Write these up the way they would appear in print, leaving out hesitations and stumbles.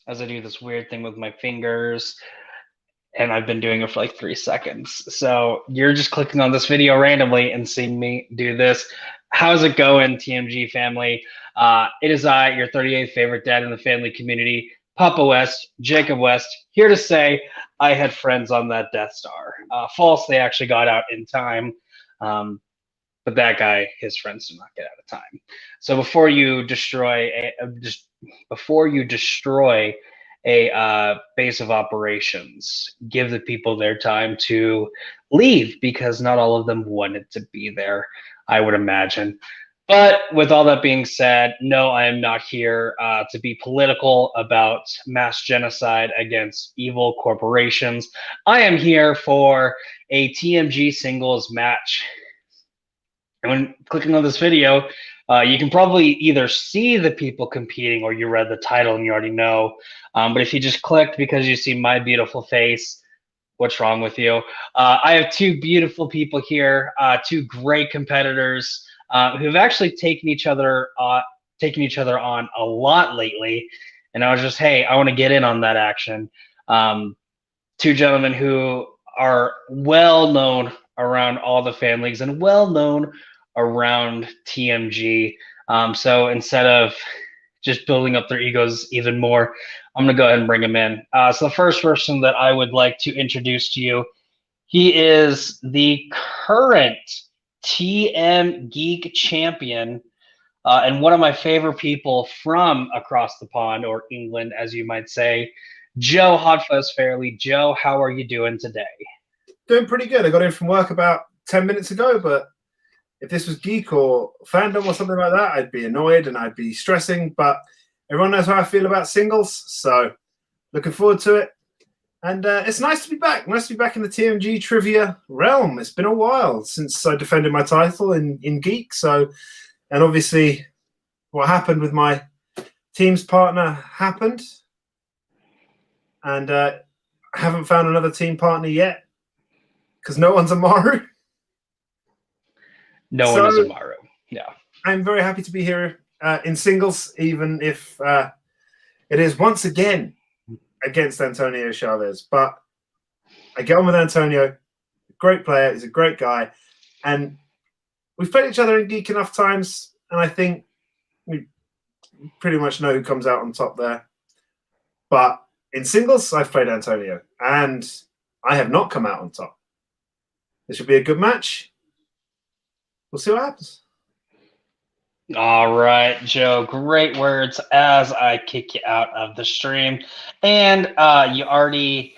as I do this weird thing with my fingers, and I've been doing it for like 3 seconds. So you're just clicking on this video randomly and seeing me do this. How's it going, TMG family? It is I, your 38th favorite dad in the family community, Papa West, Jacob West, here to say I had friends on that Death Star. False, they actually got out in time. But that guy, his friends did not get out of time. So before you destroy a base of operations, give the people their time to leave because not all of them wanted to be there, I would imagine. But with all that being said, no, I am not here to be political about mass genocide against evil corporations. I am here for a TMG singles match. And when clicking on this video, you can probably either see the people competing or you read the title and you already know. But if you just clicked because you see my beautiful face, what's wrong with you? I have two beautiful people here, two great competitors who've actually taken each other on a lot lately. And I was just, hey, I want to get in on that action. Two gentlemen who are well known around all the fan leagues and well known around TMG. So instead of just building up their egos even more, I'm going to go ahead and bring him in. So the first person that I would like to introduce to you, he is the current TM Geek champion and one of my favorite people from across the pond, or England, as you might say, Joe Hot Fuzz Farrelly. Joe, how are you doing today? Doing pretty good. I got in from work about 10 minutes ago, but if this was geek or fandom or something like that, I'd be annoyed and I'd be stressing. But everyone knows how I feel about singles, so looking forward to it. And it's nice to be back. Nice to be back in the TMG trivia realm. It's been a while since I defended my title in geek. So, and obviously, what happened with my team's partner happened, and I haven't found another team partner yet because no one's a Maru. No one is a Maru. Yeah. I'm very happy to be here in singles, even if it is once again against Antonio Chavez. But I get on with Antonio. Great player. He's a great guy. And we've played each other in geek enough times, and I think we pretty much know who comes out on top there. But in singles, I've played Antonio, and I have not come out on top. This should be a good match. We'll see what happens. All right, Joe. Great words as I kick you out of the stream. And you already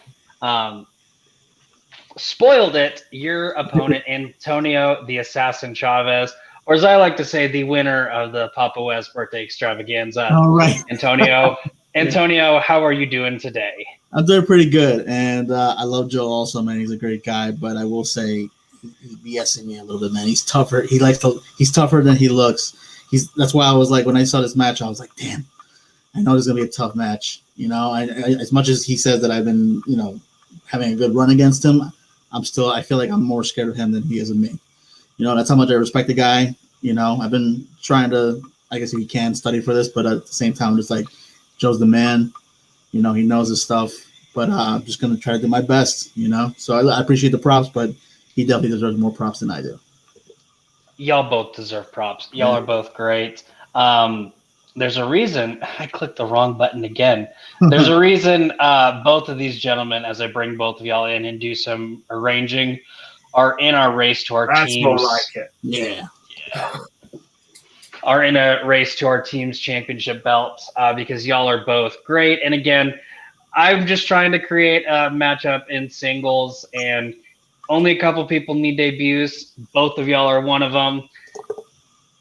spoiled it. Your opponent, Antonio the Assassin Chavez, or as I like to say, the winner of the Papa West birthday extravaganza. All right. Antonio, how are you doing today? I'm doing pretty good. And I love Joe also, man. He's a great guy. But I will say, he's BSing me a little bit, man. He's tougher. He's tougher than he looks. That's why I was like, when I saw this match, I was like, damn, I know this is gonna be a tough match. You know, I as much as he says that I've been, having a good run against him, I feel like I'm more scared of him than he is of me. That's how much I respect the guy. I've been trying to, I guess if you can, study for this, but at the same time, I'm just like, Joe's the man. He knows his stuff, but I'm just gonna try to do my best. So I appreciate the props, but he definitely deserves more props than I do. Y'all both deserve props. Y'all are both great. There's a reason I clicked the wrong button again. There's a reason both of these gentlemen, as I bring both of y'all in and do some arranging, are in our race to our teams. That's more like it. Yeah. Are in a race to our team's championship belts because y'all are both great. And again, I'm just trying to create a matchup in singles, and only a couple people need debuts. Both of y'all are one of them.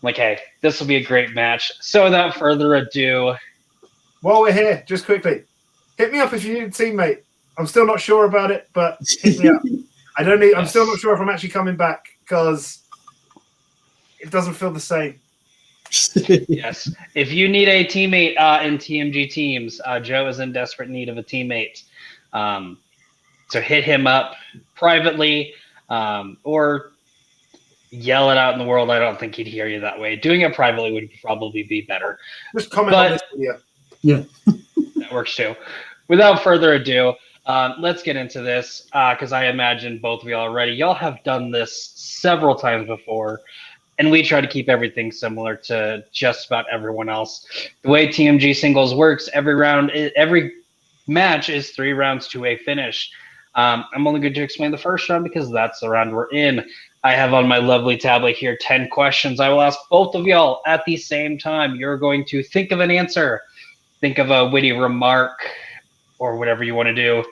Like, hey, this will be a great match. So without further ado, while we're here, just quickly, hit me up if you need a teammate. I'm still not sure about it, but hit me up. I'm still not sure if I'm actually coming back because it doesn't feel the same. Yes. If you need a teammate in TMG teams, Joe is in desperate need of a teammate. So hit him up privately or yell it out in the world. I don't think he'd hear you that way. Doing it privately would probably be better. Just comment on this video. Yeah. works too. Without further ado, let's get into this because I imagine both of y'all already. Y'all have done this several times before, and we try to keep everything similar to just about everyone else. The way TMG singles works, every match is 3 rounds to a finish. I'm only going to explain the first round because that's the round we're in. I have on my lovely tablet here 10 questions. I will ask both of y'all at the same time. You're going to think of an answer, think of a witty remark, or whatever you want to do.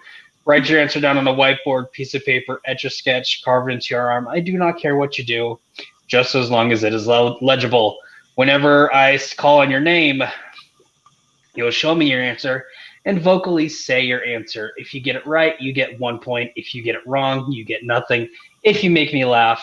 Write your answer down on a whiteboard, piece of paper, etch a sketch, carve it into your arm. I do not care what you do, just as long as it is legible. Whenever I call on your name, you'll show me your answer and vocally say your answer. If you get it right, you get 1 point. If you get it wrong, you get nothing. If you make me laugh,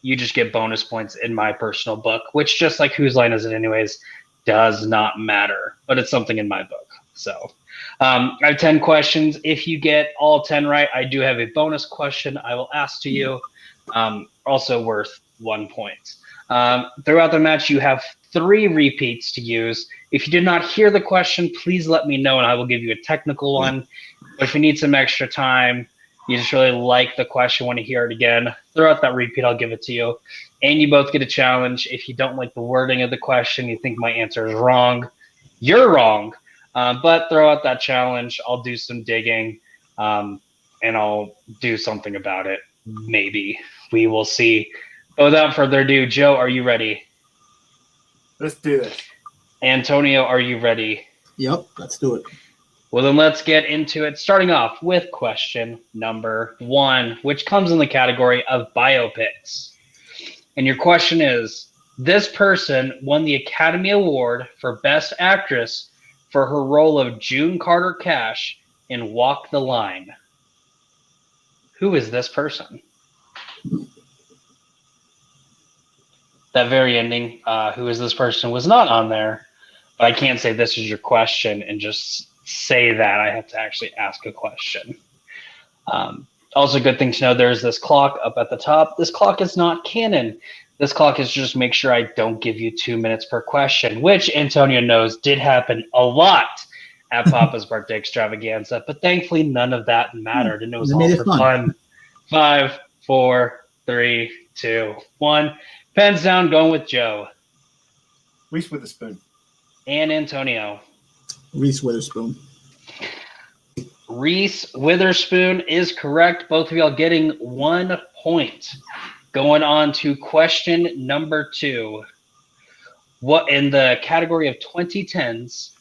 you just get bonus points in my personal book, which, just like whose line is it anyways, does not matter. But it's something in my book. So I have 10 questions. If you get all 10 right, I do have a bonus question I will ask to you, also worth 1 point. Throughout the match, you have 3 repeats to use. If you did not hear the question, please let me know and I will give you a technical one. But if you need some extra time, you just really like the question, want to hear it again, throughout that repeat, I'll give it to you. And you both get a challenge. If you don't like the wording of the question, you think my answer is wrong, you're wrong. But throughout that challenge, I'll do some digging and I'll do something about it. Maybe. We will see. But without further ado, Joe, are you ready? Let's do this. Antonio, are you ready? Yep, let's do it. Well, then let's get into it. Starting off with question number 1, which comes in the category of biopics. And your question is, this person won the Academy Award for Best Actress for her role of June Carter Cash in Walk the Line. Who is this person? That very ending, who is this person, was not on there. But I can't say this is your question and just say that. I have to actually ask a question. Also, good thing to know, there's this clock up at the top. This clock is not canon. This clock is just make sure I don't give you 2 minutes per question, which Antonio knows did happen a lot at Papa's birthday extravaganza. But thankfully, none of that mattered, and it was all for fun. 5, 4, 3, 2, 1. Pens down, going with Joe. Reese Witherspoon. And Antonio. Reese Witherspoon. Reese Witherspoon is correct. Both of y'all getting 1 point. Going on to question number 2. What in the category of 2010s,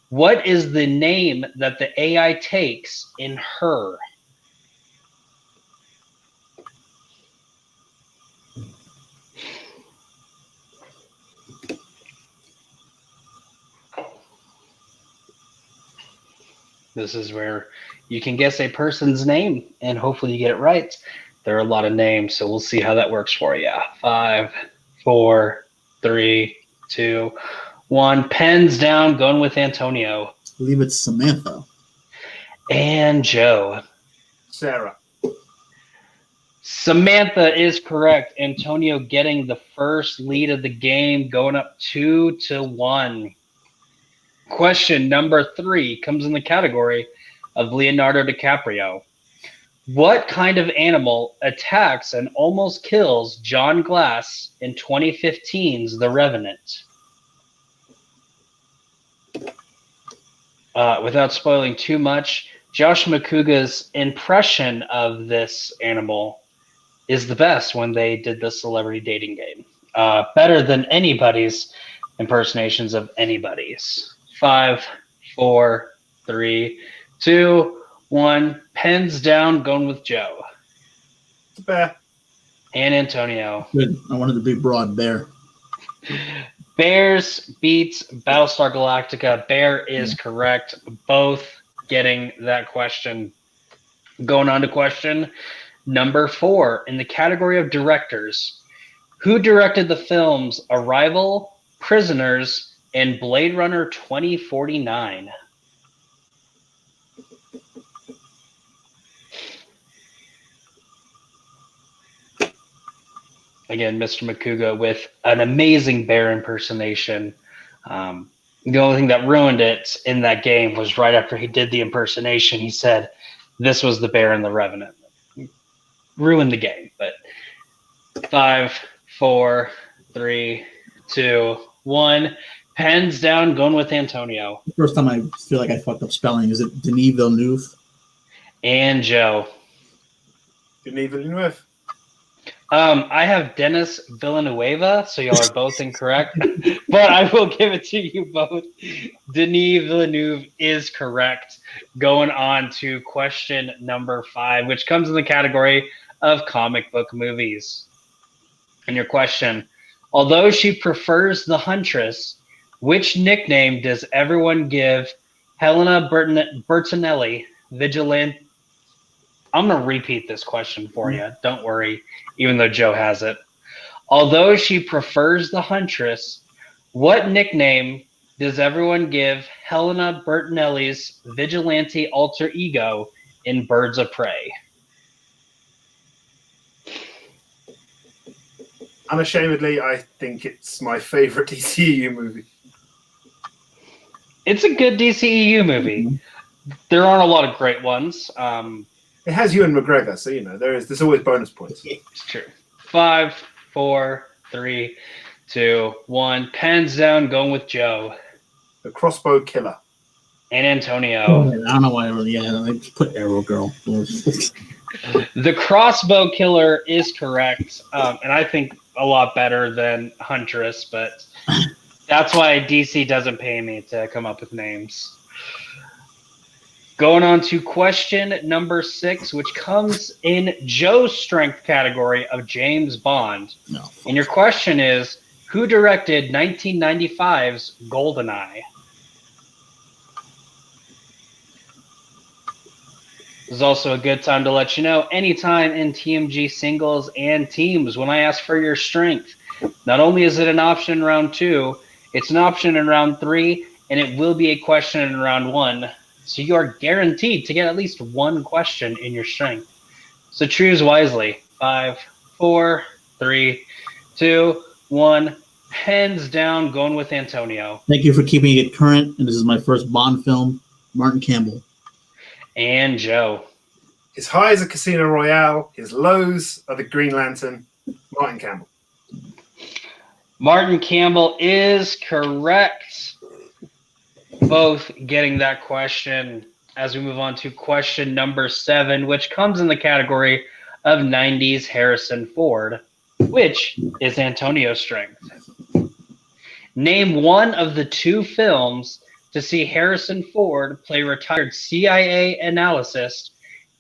what is the name that the AI takes in Her? This is where you can guess a person's name, and hopefully you get it right. There are a lot of names, so we'll see how that works for you. 5, 4, 3, 2, 1. Pens down, going with Antonio. I believe it's Samantha. And Joe. Sarah. Samantha is correct. Antonio getting the first lead of the game, going up 2-1. Question number 3 comes in the category of Leonardo DiCaprio. What kind of animal attacks and almost kills John Glass in 2015's The Revenant? Without spoiling too much, Josh McCouga's impression of this animal is the best when they did the celebrity dating game. Better than anybody's impersonations of anybody's. 5, 4, 3, 2, 1. Pens down, going with Joe. It's a bear. And Antonio. Good. I wanted to be broad bear. Bears beats Battlestar Galactica. Bear is correct. Both getting that question. Going on to question number 4 in the category of directors. Who directed the films Arrival, Prisoners, and Blade Runner 2049? Again, Mr. McCouga with an amazing bear impersonation. The only thing that ruined it in that game was right after he did the impersonation, he said, "This was the bear and the revenant." Ruined the game. But 5, 4, 3, 2, 1. Pens down, going with Antonio. First time I feel like I fucked up spelling. Is it Denis Villeneuve? And Joe. Denis Villeneuve. I have Dennis Villanueva, so y'all are both incorrect. But I will give it to you both. Denis Villeneuve is correct. Going on to question number 5, which comes in the category of comic book movies. And your question, although she prefers the Huntress, which nickname does everyone give Helena Bertinelli, Vigilante? I'm going to repeat this question for you. Don't worry, even though Joe has it. Although she prefers the Huntress, what nickname does everyone give Helena Bertinelli's vigilante alter ego in Birds of Prey? Unashamedly, I think it's my favorite DCEU movie. It's a good DCEU movie. There aren't a lot of great ones. It has Ewan McGregor, so there's always bonus points. It's true. 5, 4, 3, 2, 1. Pens down, going with Joe. The Crossbow Killer. And Antonio. I don't know why I just put Arrow Girl. The Crossbow Killer is correct, and I think a lot better than Huntress, but that's why DC doesn't pay me to come up with names. Going on to question number 6, which comes in Joe's strength category of James Bond. No. And your question is, who directed 1995's GoldenEye? This is also a good time to let you know, anytime in TMG singles and teams, when I ask for your strength, not only is it an option in round 2, it's an option in round 3, and it will be a question in round 1. So you are guaranteed to get at least one question in your strength. So choose wisely. 5, 4, 3, 2, 1. Hands down, going with Antonio. Thank you for keeping it current. And this is my first Bond film, Martin Campbell. And Joe. His highs are Casino Royale. His lows are the Green Lantern. Martin Campbell. Martin Campbell is correct. Both getting that question as we move on to question number 7, which comes in the category of 90s Harrison Ford, which is Antonio's strength. Name one of the 2 films to see Harrison Ford play retired CIA analyst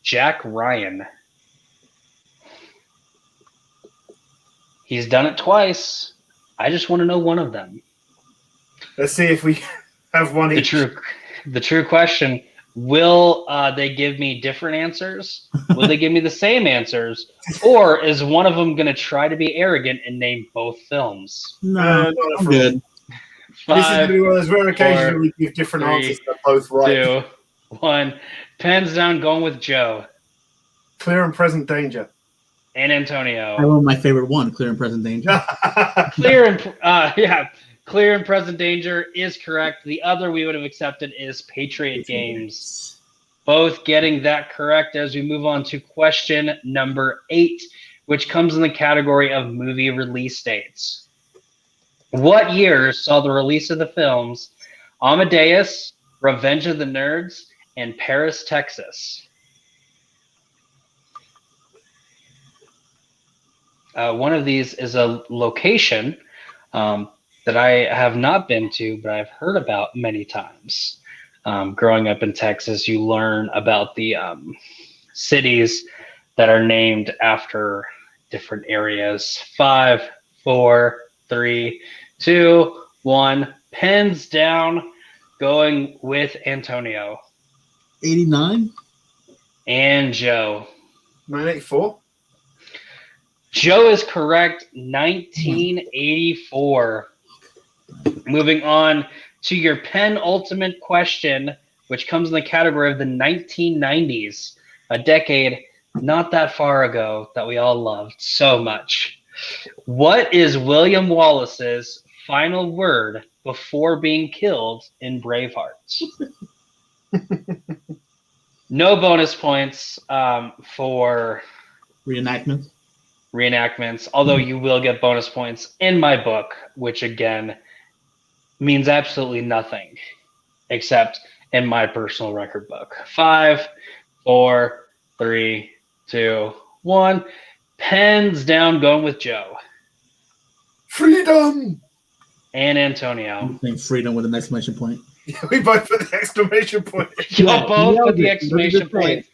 Jack Ryan. He's done it twice. I just want to know one of them. Let's see if we have one each. The true question, will they give me different answers? Will they give me the same answers? Or is one of them going to try to be arrogant and name both films? No, I'm good. 5, this is going to be one of those rare occasions where we give different 3, answers that are both right. 2, 1. Pens down, going with Joe. Clear and Present Danger. And Antonio. I want my favorite one, Clear and Present Danger. Clear and Present Danger is correct. The other we would have accepted is Patriot Games. Both getting that correct as we move on to question number 8, which comes in the category of movie release dates. What year saw the release of the films Amadeus, Revenge of the Nerds, and Paris, Texas? One of these is a location that I have not been to, but I've heard about many times. Growing up in Texas, you learn about the cities that are named after different areas. 5, 4, 3, 2, 1. Pens down, going with Antonio. 89? And Joe. 984. Joe is correct, 1984. Moving on to your penultimate question, which comes in the category of the 1990s, a decade not that far ago that we all loved so much. What is William Wallace's final word before being killed in Braveheart? No bonus points for Reenactments, although you will get bonus points in my book, which again means absolutely nothing except in my personal record book. 5, 4, 3, 2, 1. Pens down, going with Joe. Freedom! And Antonio. I'm saying freedom with an exclamation point. We both put the exclamation point. Y'all both nailed put the it. exclamation That's a good point.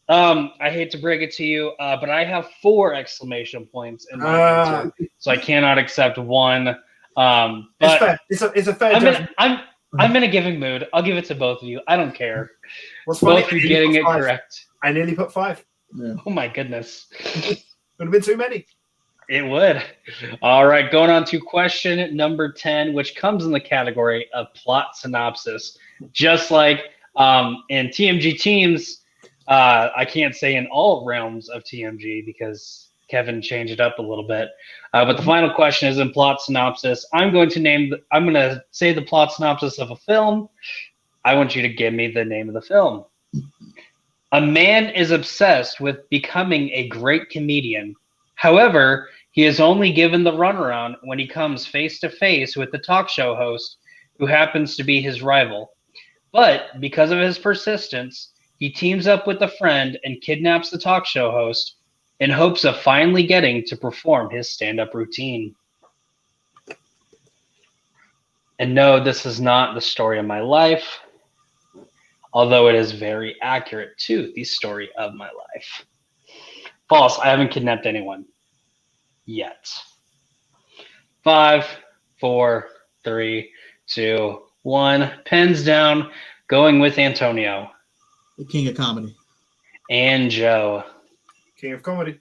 I hate to break it to you, but I have 4 exclamation points in my answer, so I cannot accept one. But it's fair. It's a fair judgment. I'm in a giving mood. I'll give it to both of you. I don't care. What's funny, Both of you getting it 5. correct. I nearly put 5. Yeah. Oh my goodness. Would have been too many. It would. All right, going on to question number 10, which comes in the category of plot synopsis. Just like in TMG teams, I can't say in all realms of TMG because Kevin changed it up a little bit. But the final question is in plot synopsis. I'm going to say the plot synopsis of a film. I want you to give me the name of the film. A man is obsessed with becoming a great comedian. However, he is only given the runaround when he comes face to face with the talk show host, who happens to be his rival. But because of his persistence, he teams up with a friend and kidnaps the talk show host in hopes of finally getting to perform his stand-up routine. And no, this is not the story of my life, although it is very accurate to the story of my life. False, I haven't kidnapped anyone yet. 5, 4, 3, 2, 1. Pens down, going with Antonio. The king of comedy. And Joe. King of comedy.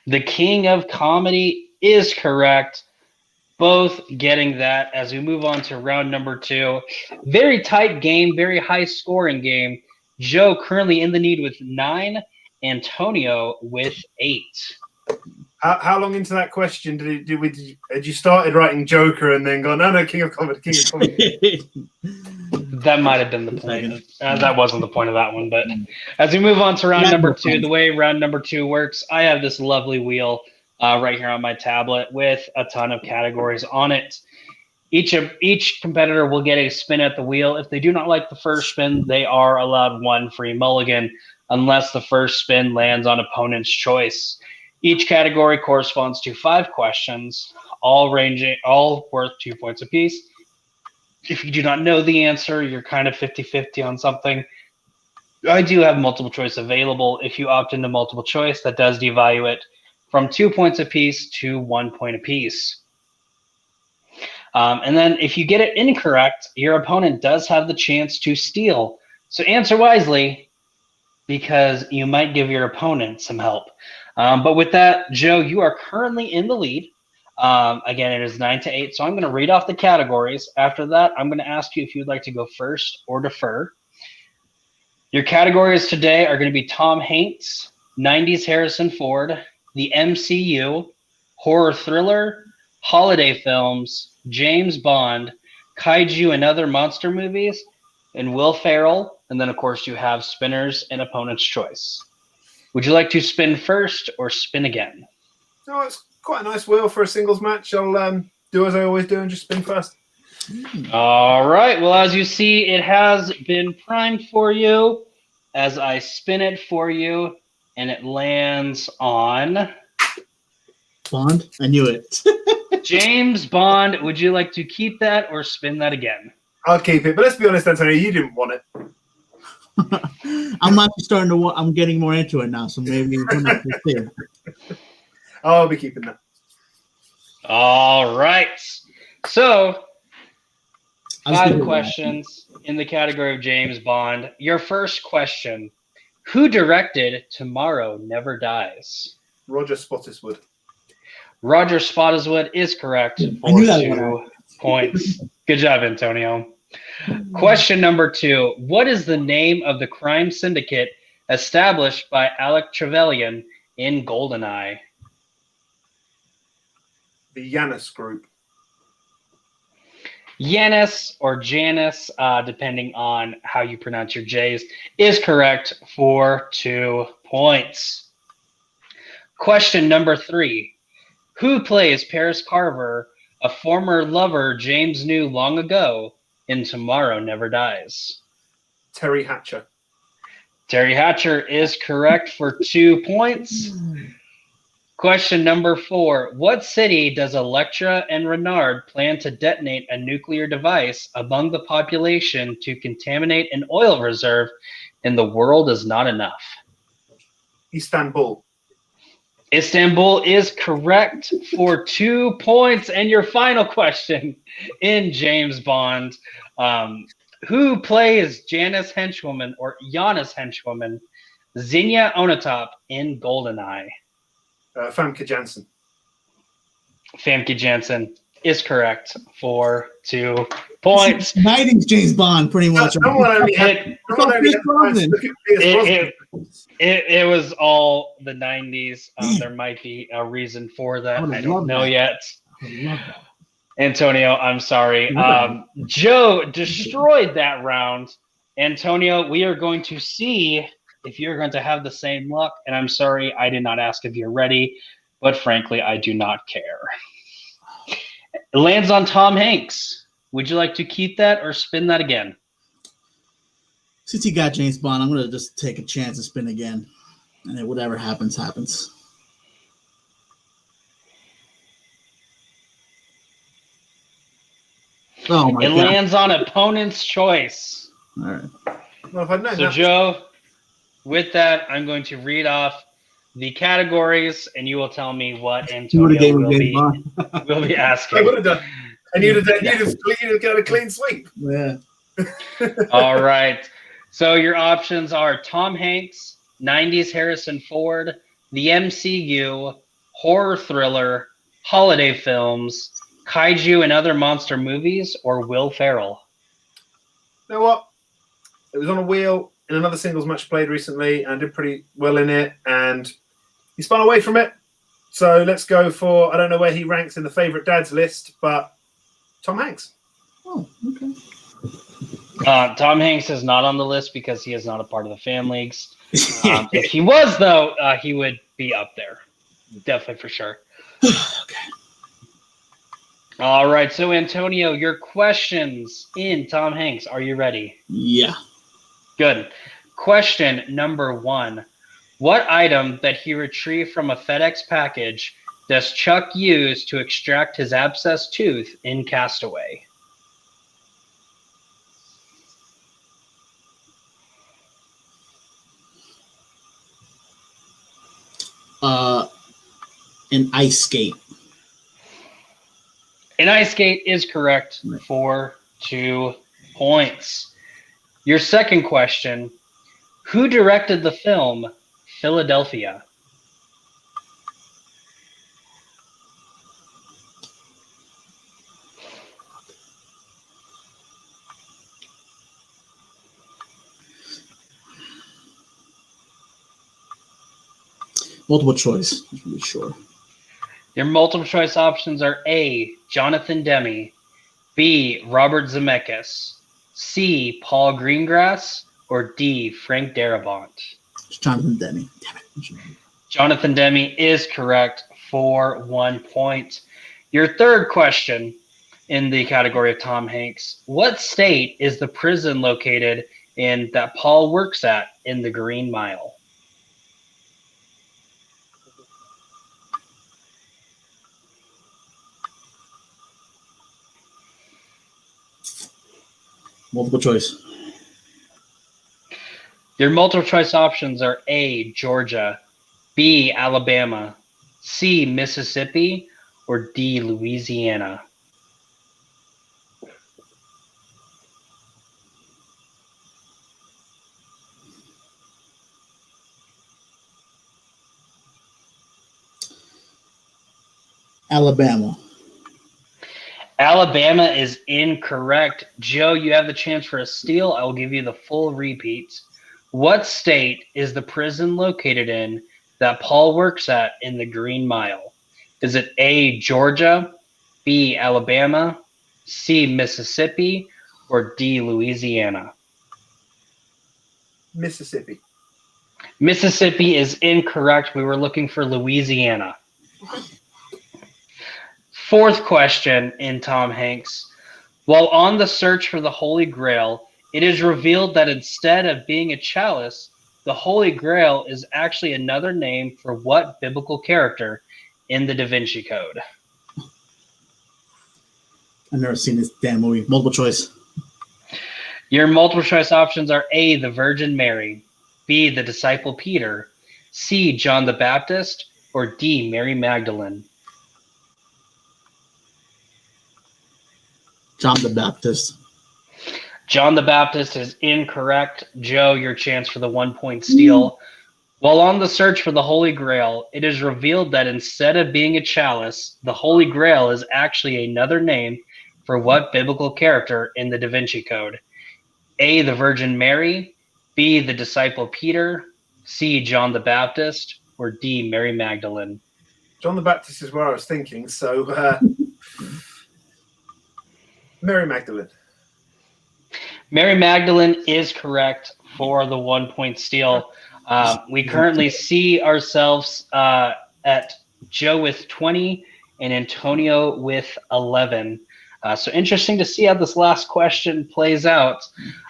The king of comedy is correct. Both getting that as we move on to round number 2. Very tight game, very high scoring game. Joe currently in the lead with 9, Antonio with 8. How long into that question had you started writing Joker and then gone, no, King of Comedy, King of Comedy? That might have been the point. That wasn't the point of that one. But as we move on to round number 2, the way round number 2 works, I have this lovely wheel right here on my tablet with a ton of categories on it. Each competitor will get a spin at the wheel. If they do not like the first spin, they are allowed 1 free mulligan unless the first spin lands on opponent's choice. Each category corresponds to 5 questions, all worth 2 points apiece. If you do not know the answer, you're kind of 50-50 on something. I do have multiple choice available. If you opt into multiple choice, that does devalue it from 2 points apiece to 1 point apiece. And then if you get it incorrect, your opponent does have the chance to steal. So answer wisely, because you might give your opponent some help. But with that, Joe, you are currently in the lead. Again, it is 9-8. So I'm going to read off the categories. After that, I'm going to ask you if you'd like to go first or defer. Your categories today are going to be Tom Hanks, 90s Harrison Ford, the MCU, horror thriller, holiday films, James Bond, kaiju and other monster movies, and Will Ferrell. And then, of course, you have spinners and opponent's choice. Would you like to spin first or spin again? Oh, it's quite a nice wheel for a singles match. I'll do as I always do and just spin first. All right. Well, as you see, it has been primed for you as I spin it for you, and it lands on Bond. I knew it. James Bond. Would you like to keep that or spin that again? I'll keep it, but let's be honest, Antonio, you didn't want it. I'm actually starting to. I'm getting more into it now, so maybe we're not clear. I'll be keeping that. All right. So, 5 questions in the category of James Bond. Your first question: who directed Tomorrow Never Dies? Roger Spottiswoode. Roger Spottiswoode is correct I knew for that 2 points. Good job, Antonio. Question number 2. What is the name of the crime syndicate established by Alec Trevelyan in GoldenEye? The Janus Group. Yanis or Janice, depending on how you pronounce your J's, is correct for 2 points. Question number 3. Who plays Paris Carver, a former lover James knew long ago in Tomorrow Never Dies? Terry Hatcher. Terry Hatcher is correct for 2 points. Question number 4. What city does Electra and Renard plan to detonate a nuclear device among the population to contaminate an oil reserve in The World Is Not Enough? Istanbul. Istanbul is correct for 2 points. And your final question in James Bond. Who plays Janice Henchwoman or Giannis Henchwoman, Xenia Onatop in GoldenEye? Famke Janssen. Famke Janssen is correct for 2 points. 90s James Bond, pretty much. It was all the 90s. There might be a reason for that. I don't know yet. I love that. Antonio, I'm sorry. Joe destroyed that round. Antonio, we are going to see if you're going to have the same luck. And I'm sorry, I did not ask if you're ready, but frankly, I do not care. It lands on Tom Hanks. Would you like to keep that or spin that again? Since you got James Bond, I'm going to just take a chance and spin again. And then whatever happens, happens. Oh my God. It lands on opponent's choice. All right. Well, if I'd known So, that- Joe, with that, I'm going to read off the categories, and you will tell me what Antonio will be I asking. would have done. And you'd have got a clean sweep. Yeah. All right. So your options are Tom Hanks, 90s Harrison Ford, the MCU, horror thriller, holiday films, kaiju and other monster movies, or Will Ferrell. You know what? It was on a wheel in another singles match played recently and did pretty well in it, and he spun away from it. So let's go for, I don't know where he ranks in the favourite dads list, but Tom Hanks. Oh, okay. Tom Hanks is not on the list because he is not a part of the fan leagues. If he was, though, he would be up there. Definitely for sure. Okay. All right. So, Antonio, your questions in Tom Hanks. Are you ready? Yeah. Good. Question number 1. What item that he retrieved from a FedEx package does Chuck use to extract his abscessed tooth in Castaway? An ice skate. An ice skate is correct for 2 points. Your second question, who directed the film Philadelphia? Multiple choice. I'm really sure. Your multiple choice options are A, Jonathan Demme, B, Robert Zemeckis, C, Paul Greengrass, or D, Frank Darabont. It's Jonathan Demme. Damn it. Jonathan Demme is correct for 1 point. Your third question in the category of Tom Hanks, what state is the prison located in that Paul works at in the Green Mile? Multiple choice. Your multiple choice options are A, Georgia, B, Alabama, C, Mississippi, or D, Louisiana. Alabama. Alabama is incorrect. Joe, you have the chance for a steal. I will give you the full repeat. What state is the prison located in that Paul works at in the Green Mile? Is it A, Georgia, B, Alabama, C, Mississippi, or D, Louisiana? Mississippi. Mississippi is incorrect. We were looking for Louisiana. Fourth question in Tom Hanks. While on the search for the Holy Grail, it is revealed that instead of being a chalice, the Holy Grail is actually another name for what biblical character in the Da Vinci Code? I've never seen this damn movie. Multiple choice. Your multiple choice options are A, the Virgin Mary, B, the disciple Peter, C, John the Baptist, or D, Mary Magdalene. John the Baptist. John the Baptist is incorrect. Joe, your chance for the 1-point steal. While on the search for the Holy Grail, it is revealed that instead of being a chalice, the Holy Grail is actually another name for what biblical character in the Da Vinci Code? A, the Virgin Mary, B, the disciple Peter, C, John the Baptist, or D, Mary Magdalene. John the Baptist is where I was thinking, so Mary Magdalene. Mary Magdalene is correct for the 1-point steal. We currently see ourselves at Joe with 20 and Antonio with 11. So interesting to see how this last question plays out.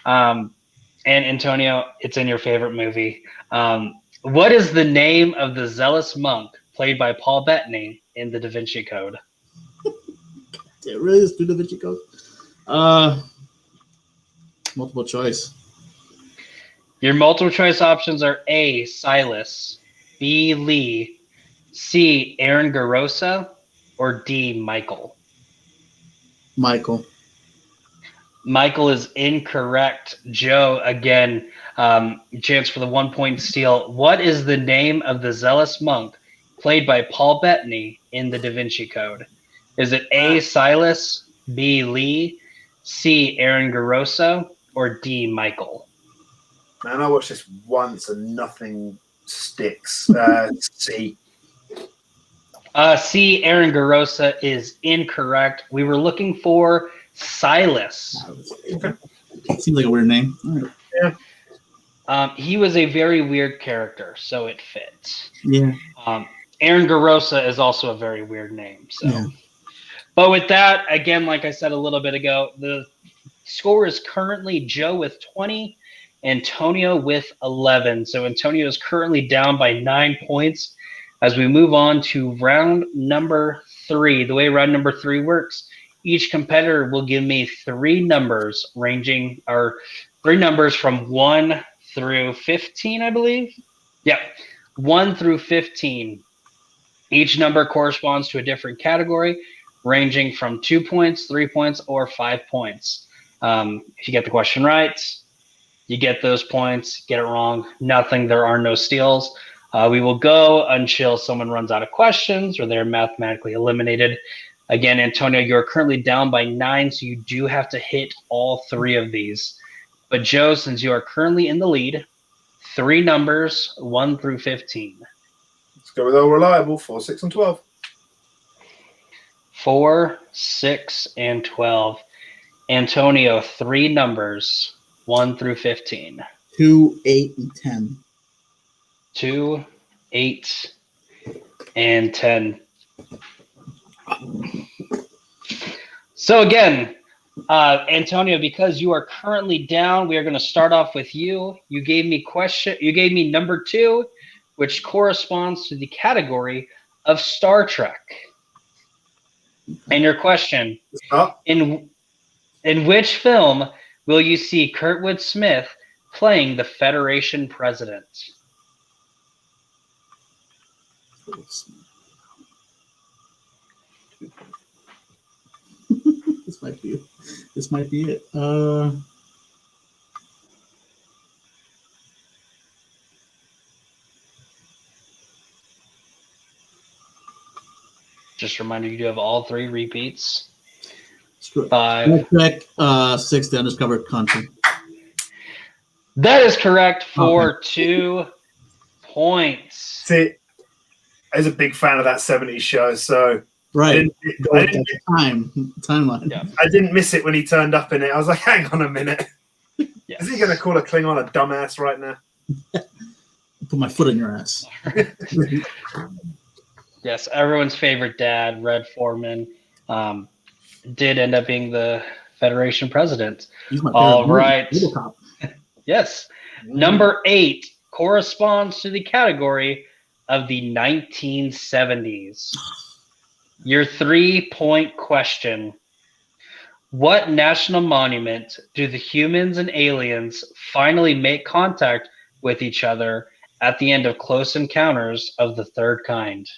And Antonio, it's in your favorite movie. What is the name of the zealous monk played by Paul Bettany in the Da Vinci Code? It really is the Da Vinci Code. Multiple choice. Your multiple choice options are A, Silas, B, Lee, C, Aaron Garosa, or D, Michael. Michael. Michael is incorrect. Joe, again, chance for the 1-point steal. What is the name of the zealous monk played by Paul Bettany in the Da Vinci Code? Is it A, Silas, B, Lee, C, Aaron Garosa, or D, Michael? Man, I watched this once and nothing sticks. C. C, Aaron Garosa is incorrect. We were looking for Silas. Okay. Seems like a weird name. All right. Yeah. He was a very weird character, so it fits. Yeah. Aaron Garosa is also a very weird name. So, Yeah. But with that, again, like I said a little bit ago, the score is currently Joe with 20, Antonio with 11. So Antonio is currently down by 9 points. As we move on to round number 3, the way round number 3 works, each competitor will give me 3 numbers ranging, or 3 numbers from 1 through 15, I believe. Yeah, 1 through 15. Each number corresponds to a different category, ranging from 2 points, 3 points, or 5 points. If you get the question right, you get those points. Get it wrong, nothing. There are no steals. We will go until someone runs out of questions or they're mathematically eliminated. Again, Antonio, you're currently down by 9, so you do have to hit all 3 of these. But Joe, since you are currently in the lead, 3 numbers, 1 through 15. Let's go with all reliable, 4, 6, and 12. 4, 6, and 12. Antonio, 3 numbers, 1 through 15. 2, 8, and 10. 2, 8, and 10. So again, Antonio, because you are currently down, we are going to start off with you. You gave me number 2, which corresponds to the category of Star Trek. And your question, in which film will you see Kurtwood Smith playing the Federation president? This might be it. Just a reminder, you do have all 3 repeats. 5. 6, the undiscovered country. That is correct for 2 points. See, I was a big fan of that 70s show, so Right. I didn't, Timeline. Yeah. I didn't miss it when he turned up in it. I was like, hang on a minute. Yes. Is he going to call a Klingon a dumbass right now? Put my foot in your ass. Yes, everyone's favorite dad, Red Foreman, did end up being the Federation president. He's my All favorite right. Robocop. Yes. Number 8 corresponds to the category of the 1970s. Your 3-point question. What national monument do the humans and aliens finally make contact with each other at the end of Close Encounters of the Third Kind?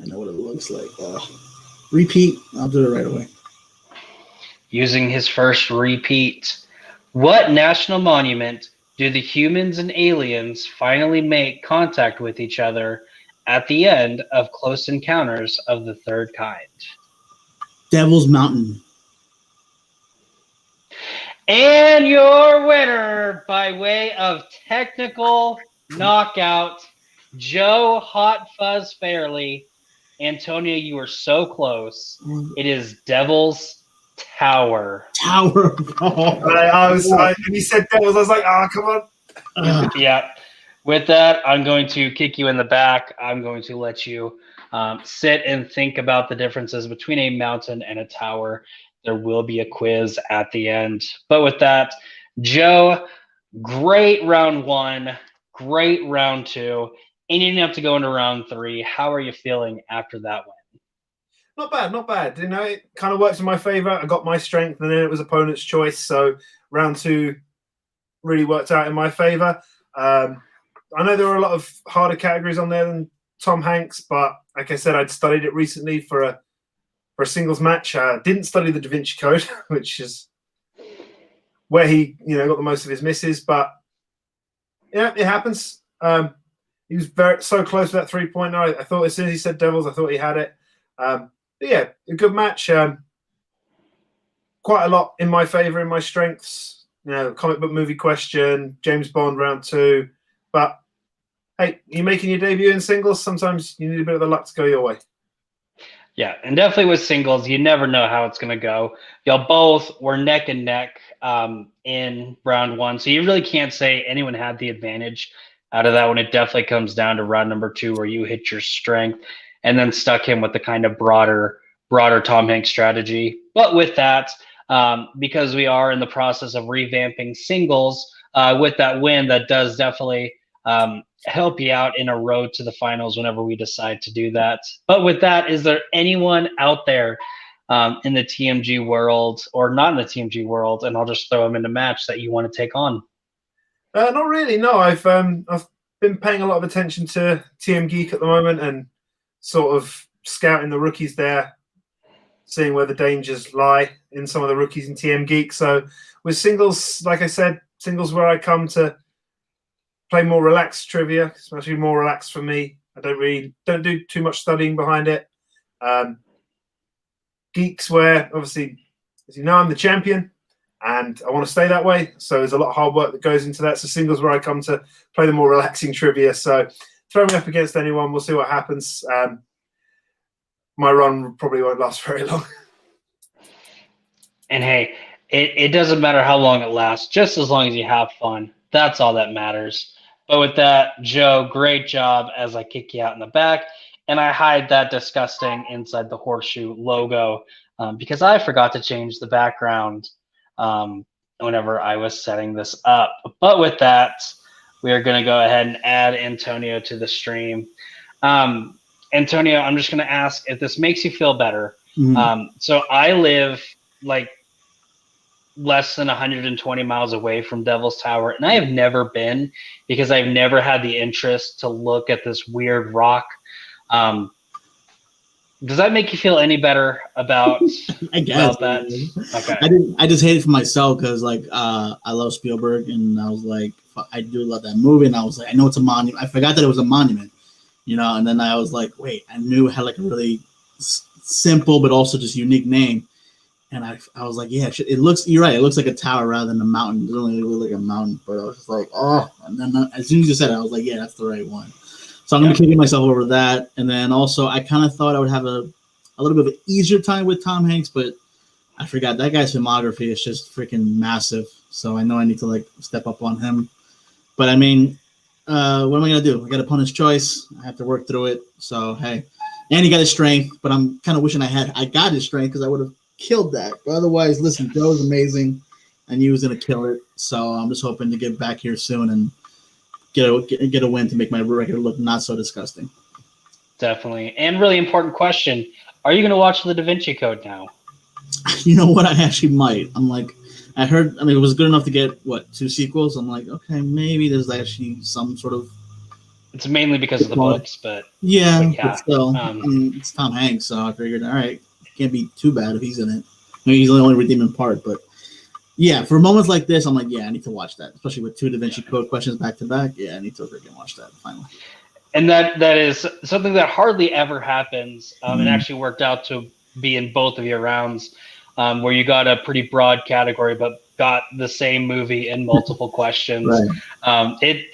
I know what it looks like. Repeat. I'll do it right away. Using his first repeat. What national monument do the humans and aliens finally make contact with each other at the end of Close Encounters of the Third Kind? Devil's Mountain. And your winner by way of technical knockout, Joe Hot Fuzz Farrelly. Antonio, you were so close. It is Devil's Tower. Tower. When he said Devils, I was like, come on. Yeah. With that, I'm going to kick you in the back. I'm going to let you sit and think about the differences between a mountain and a tower. There will be a quiz at the end. But with that, Joe, great round 1, great round 2, and you didn't have to go into round 3. How are you feeling after that one? Not bad, not bad. You know, it kind of works in my favor. I got my strength, and then it was opponent's choice. So round 2 really worked out in my favor. I know there were a lot of harder categories on there than Tom Hanks, but like I said, I'd studied it recently for a singles match. Didn't study the Da Vinci Code, which is where he, got the most of his misses. But yeah, it happens. He was so close to that 3-point. I thought as soon as he said Devils, I thought he had it. But yeah, a good match. Quite a lot in my favor, in my strengths. Comic book movie question, James Bond round 2. But hey, you're making your debut in singles. Sometimes you need a bit of the luck to go your way. Yeah, and definitely with singles, you never know how it's going to go. Y'all both were neck and neck in round 1, so you really can't say anyone had the advantage out of that one. It definitely comes down to round number 2 where you hit your strength and then stuck him with the kind of broader Tom Hanks strategy. But with that, because we are in the process of revamping singles, with that win, that does definitely help you out in a road to the finals whenever we decide to do that. But with that, is there anyone out there in the TMG world, or not in the TMG world, and I'll just throw them in the match, that you want to take on? Not really, no. I've been paying a lot of attention to TM Geek at the moment and sort of scouting the rookies there, seeing where the dangers lie in some of the rookies in TM Geek. So with singles, like I said, singles where I come to play more relaxed trivia, especially more relaxed for me. I don't do too much studying behind it. Geeks where, obviously, as you know, I'm the champion and I want to stay that way. So there's a lot of hard work that goes into that. So singles where I come to play the more relaxing trivia. So throw me up against anyone. We'll see what happens. My run probably won't last very long. And hey, it doesn't matter how long it lasts, just as long as you have fun. That's all that matters. But with that, Joe, great job as I kick you out in the back. And I hide that disgusting inside the horseshoe logo because I forgot to change the background whenever I was setting this up. But with that, we are going to go ahead and add Antonio to the stream. Antonio, I'm just going to ask if this makes you feel better. Mm-hmm. So I live like less than 120 miles away from Devil's Tower, and I have never been because I've never had the interest to look at this weird rock. Does that make you feel any better about, I guess, about that? Okay. I just hate it for myself because I love Spielberg, and I was like, I do love that movie, and I was like, I know it's a monument. I forgot that it was a monument, and then I was like, wait, I knew it had like a really simple but also just unique name. And I was like, yeah, it looks. You're right. It looks like a tower rather than a mountain. It doesn't really look like a mountain. But I was just like, oh. And then as soon as you said it, I was like, yeah, that's the right one. So I'm gonna be kicking myself over that. And then also, I kind of thought I would have a little bit of an easier time with Tom Hanks, but I forgot that guy's filmography is just freaking massive. So I know I need to like step up on him. But I mean, what am I gonna do? I got opponent's choice. I have to work through it. So hey, and he got his strength, but I'm kind of wishing I got his strength because I would have killed that. But otherwise, listen, Joe was amazing, and he was gonna kill it. So I'm just hoping to get back here soon and get a win to make my record look not so disgusting. Definitely, and really important question: are you gonna watch the Da Vinci Code now? You know what? I actually might. I'm like, I heard. I mean, it was good enough to get 2 sequels. I'm like, okay, maybe there's actually some sort of. It's mainly because of the books, but yeah. But still, I mean, it's Tom Hanks, so I figured, all right, it can't be too bad if he's in it. I mean, he's the only redeeming part, but yeah, for moments like this, I'm like, yeah, I need to watch that, especially with 2 Da Vinci Code questions back to back. Yeah, I need to freaking watch that finally. And that is something that hardly ever happens. It actually worked out to be in both of your rounds, where you got a pretty broad category, but got the same movie in multiple questions. Right.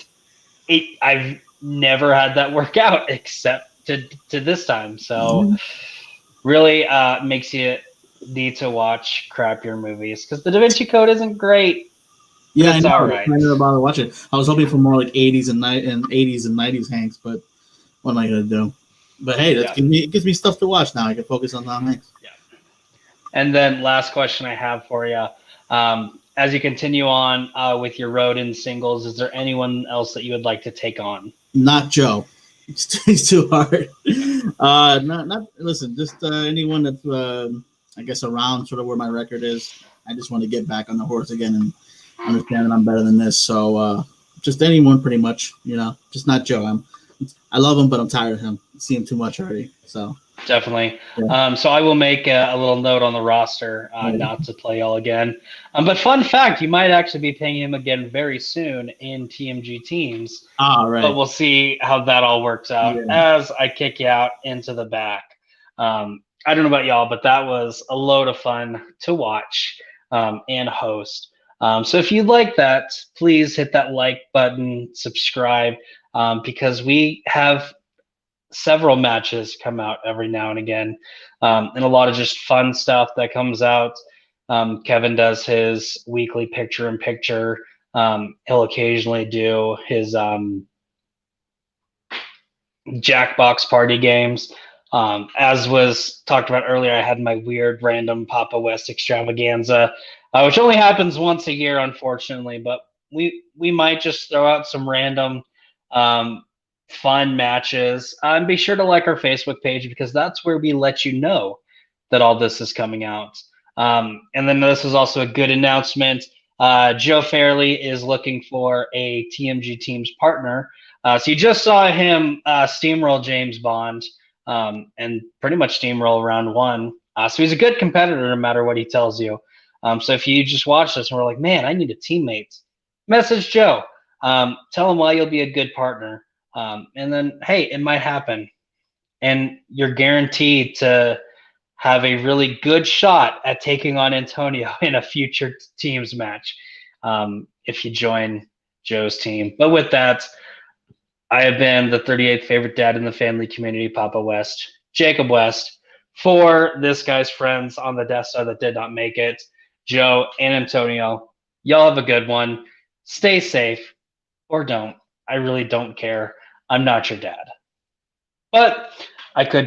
I've never had that work out except to this time. So really makes you need to watch crappier movies because the Da Vinci Code isn't great. Yeah, it's all right. I never bothered to watch it. I was hoping for more like 80s and 90s Hanks, but what am I gonna do? But hey, it gives me stuff to watch now. I can focus on Tom Hanks. Yeah. And then last question I have for you. As you continue on with your road in singles, is there anyone else that you would like to take on? Not Joe. It's too hard. Not listen. Just anyone that's I guess around sort of where my record is. I just want to get back on the horse again and understand that I'm better than this. So just anyone, pretty much. Just not Joe. I love him, but I'm tired of him. I see him too much already. So. Definitely. Yeah. So I will make a little note on the roster not to play y'all again. But fun fact, you might actually be playing him again very soon in TMG teams. Right. But we'll see how that all works out as I kick you out into the back. I don't know about y'all, but that was a load of fun to watch and host. So if you'd like that, please hit that like button, subscribe, because we have several matches come out every now and again, and a lot of just fun stuff that comes out. Kevin does his weekly picture-in-picture. He'll occasionally do his Jackbox party games. As was talked about earlier, I had my weird random Papa West extravaganza, which only happens once a year, unfortunately, but we might just throw out some random fun matches. And be sure to like our Facebook page because that's where we let you know that all this is coming out. And then this is also a good announcement. Joe Farrelly is looking for a TMG Teams partner. So you just saw him steamroll James Bond and pretty much steamroll round 1. So he's a good competitor no matter what he tells you. So if you just watch this and we're like, man, I need a teammate, message Joe. Tell him why you'll be a good partner. And then, hey, it might happen. And you're guaranteed to have a really good shot at taking on Antonio in a future teams match if you join Joe's team. But with that, I have been the 38th favorite dad in the family community, Papa West, Jacob West, for this guy's friends on the Death Star that did not make it, Joe and Antonio. Y'all have a good one. Stay safe or don't. I really don't care. I'm not your dad. But I could